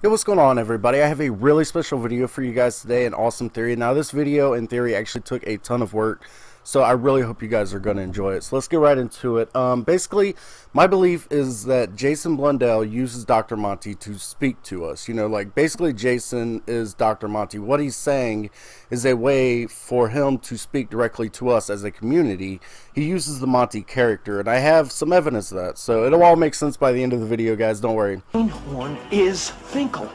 Hey, what's going on, everybody? I have a really special video for you guys today, an awesome theory. Now, this video in theory actually took a ton of work, so I really hope you guys are going to enjoy it. So let's get right into it. Basically, my belief is that Jason Blundell uses Dr. Monty to speak to us. Basically Jason is Dr. Monty. What he's saying is a way for him to speak directly to us as a community. He uses the Monty character, and I have some evidence of that. So it'll all make sense by the end of the video, guys. Don't worry. Einhorn is Finkel.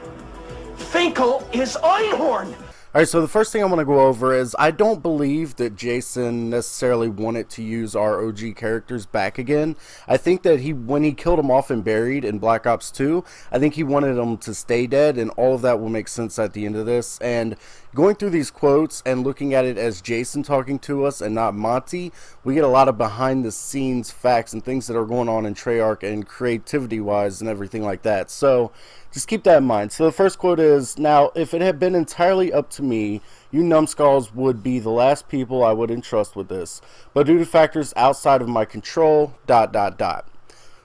Finkel is Einhorn! Alright, so the first thing I want to go over is I don't believe that Jason necessarily wanted to use our OG characters back again. I think that when he killed them off and buried in Black Ops 2, I think he wanted them to stay dead, and all of that will make sense at the end of this. And going through these quotes and looking at it as Jason talking to us and not Monty, we get a lot of behind the scenes facts and things that are going on in Treyarch and creativity wise and everything like that. So just keep that in mind. So the first quote is, "Now, if it had been entirely up to me, you numbskulls would be the last people I would entrust with this. But due to factors outside of my control, ...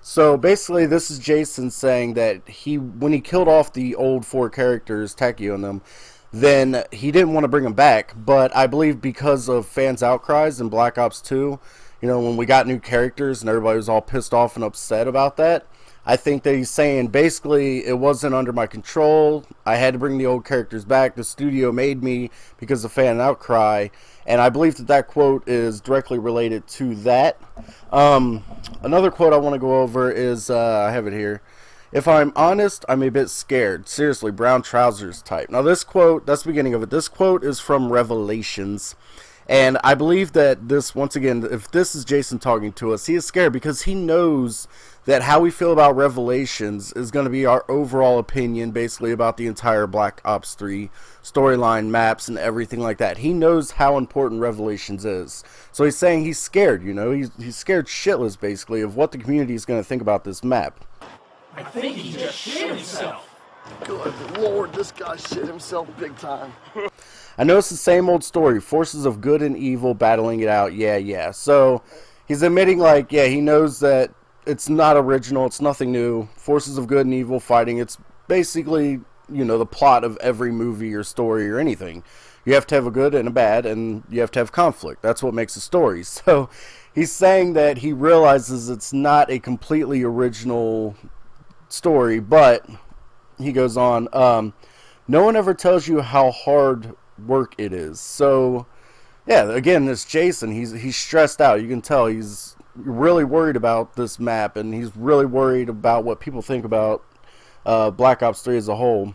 So basically, this is Jason saying that when he killed off the old four characters, Takeo and them, then he didn't want to bring them back. But I believe because of fans' outcries in Black Ops 2, when we got new characters and everybody was all pissed off and upset about that, I think that he's saying basically it wasn't under my control. I had to bring the old characters back. The studio made me because of fan outcry. And I believe that quote is directly related to that. Another quote I want to go over is, I have it here. "If I'm honest, I'm a bit scared. Seriously, brown trousers type." Now this quote, that's the beginning of it. This quote is from Revelations. And I believe that this, once again, if this is Jason talking to us, he is scared because he knows that how we feel about Revelations is going to be our overall opinion, basically, about the entire Black Ops 3 storyline, maps, and everything like that. He knows how important Revelations is. So he's saying he's scared, he's scared shitless, basically, of what the community is going to think about this map. I think he just shit himself. Good Lord, this guy shit himself big time. I know it's the same old story, forces of good and evil battling it out, yeah. So he's admitting, he knows that it's not original, it's nothing new. Forces of good and evil fighting, it's basically, the plot of every movie or story or anything. You have to have a good and a bad, and you have to have conflict. That's what makes a story. So he's saying that he realizes it's not a completely original story, but he goes on, "No one ever tells you how hard work it is." So yeah, again, this Jason, he's stressed out. You can tell he's really worried about this map, and he's really worried about what people think about Black Ops 3 as a whole.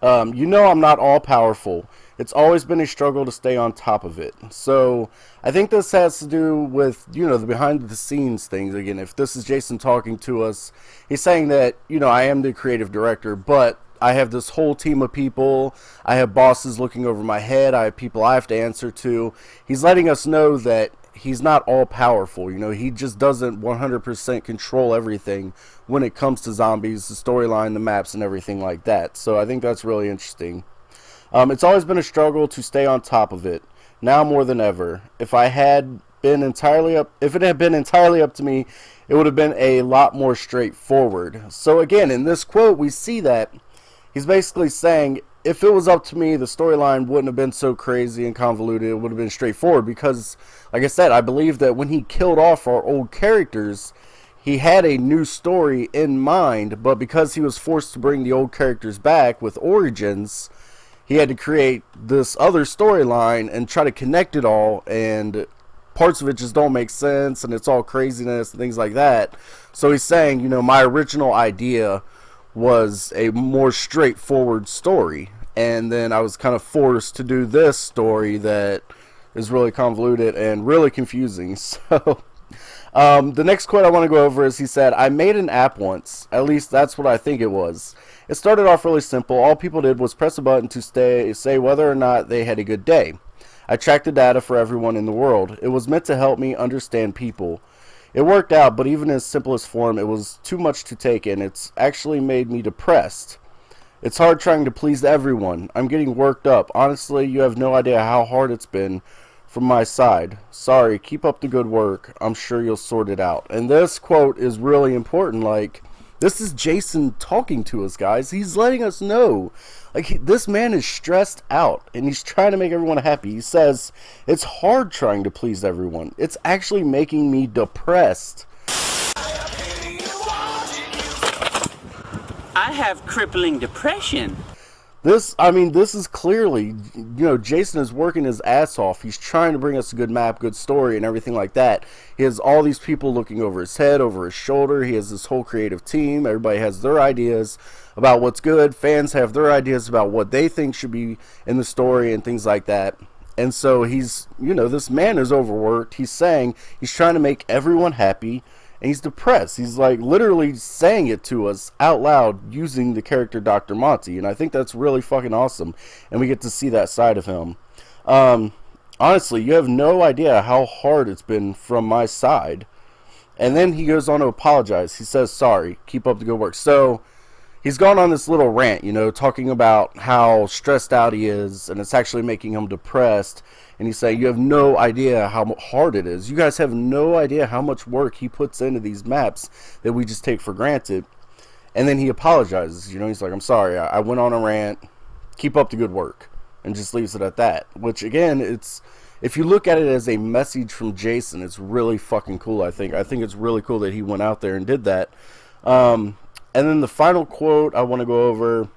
I'm not all powerful. It's always been a struggle to stay on top of it." So I think this has to do with, the behind the scenes things. Again, if this is Jason talking to us, he's saying that, I am the creative director, but I have this whole team of people. I have bosses looking over my head. I have people I have to answer to. He's letting us know that he's not all powerful. He just doesn't 100% control everything when it comes to zombies, the storyline, the maps, and everything like that. So I think that's really interesting. "It's always been a struggle to stay on top of it. Now more than ever. If it had been entirely up to me, it would have been a lot more straightforward." So again, in this quote, we see that he's basically saying, if it was up to me, the storyline wouldn't have been so crazy and convoluted. It would have been straightforward because, like I said, I believe that when he killed off our old characters, he had a new story in mind, but because he was forced to bring the old characters back with Origins, he had to create this other storyline and try to connect it all, and parts of it just don't make sense, and it's all craziness and things like that. So he's saying, my original idea was a more straightforward story, and then I was kind of forced to do this story that is really convoluted and really confusing. So the next quote I want to go over is, he said, "I made an app once. At least that's what I think it was. It started off really simple. All people did was press a button to say whether or not they had a good day. I tracked the data for everyone in the world. It was meant to help me understand people. It worked out, but even in its simplest form, it was too much to take in. It's actually made me depressed. It's hard trying to please everyone. I'm getting worked up. Honestly, you have no idea how hard it's been from my side. Sorry, keep up the good work. I'm sure you'll sort it out." And this quote is really important. This is Jason talking to us, guys. He's letting us know. Like, this man is stressed out, and he's trying to make everyone happy. He says, it's hard trying to please everyone. It's actually making me depressed. I have crippling depression. This is clearly, Jason is working his ass off. He's trying to bring us a good map, good story, and everything like that. He has all these people looking over his head, over his shoulder. He has this whole creative team. Everybody has their ideas about what's good. Fans have their ideas about what they think should be in the story and things like that. And so he's, this man is overworked. He's saying he's trying to make everyone happy. And he's depressed. He's like literally saying it to us out loud using the character Dr. Monty. And I think that's really fucking awesome. And we get to see that side of him. Honestly, you have no idea how hard it's been from my side. And then he goes on to apologize. He says, sorry, keep up the good work. So he's gone on this little rant, talking about how stressed out he is. And it's actually making him depressed. And he's saying, you have no idea how hard it is. You guys have no idea how much work he puts into these maps that we just take for granted. And then he apologizes. He's like, I'm sorry. I went on a rant. Keep up the good work. And just leaves it at that. Which, again, if you look at it as a message from Jason, it's really fucking cool, I think. I think it's really cool that he went out there and did that. And then the final quote I want to go over,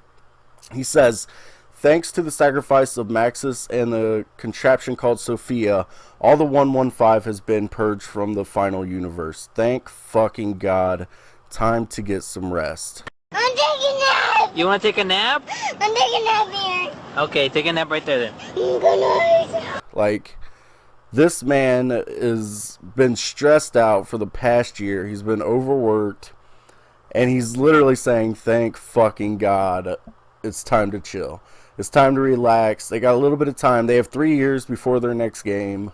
he says, thanks to the sacrifice of Maxis and the contraption called Sophia, all the 115 has been purged from the final universe. Thank fucking God. Time to get some rest. I'm taking a nap! You want to take a nap? I'm taking a nap here. Okay, take a nap right there then. Good night. Like, this man has been stressed out for the past year. He's been overworked. And he's literally saying, thank fucking God. It's time to chill. It's time to relax. They got a little bit of time. They have 3 years before their next game.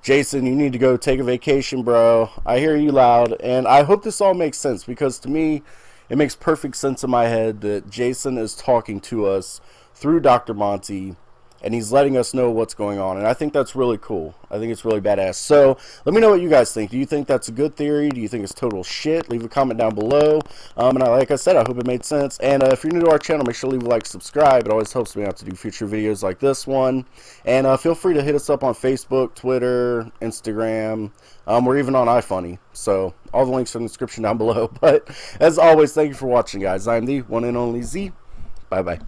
Jason, you need to go take a vacation, bro. I hear you loud. And I hope this all makes sense, because to me, it makes perfect sense in my head that Jason is talking to us through Dr. Monty, and he's letting us know what's going on. And I think that's really cool. I think it's really badass. So let me know what you guys think. Do you think that's a good theory? Do you think it's total shit? Leave a comment down below. Like I said, I hope it made sense. And if you're new to our channel, make sure to leave a like, subscribe. It always helps me out to do future videos like this one. And feel free to hit us up on Facebook, Twitter, Instagram. We're even on ifunny. So all the links are in the description down below. But as always, thank you for watching, guys. I'm the one and only Z. Bye-bye.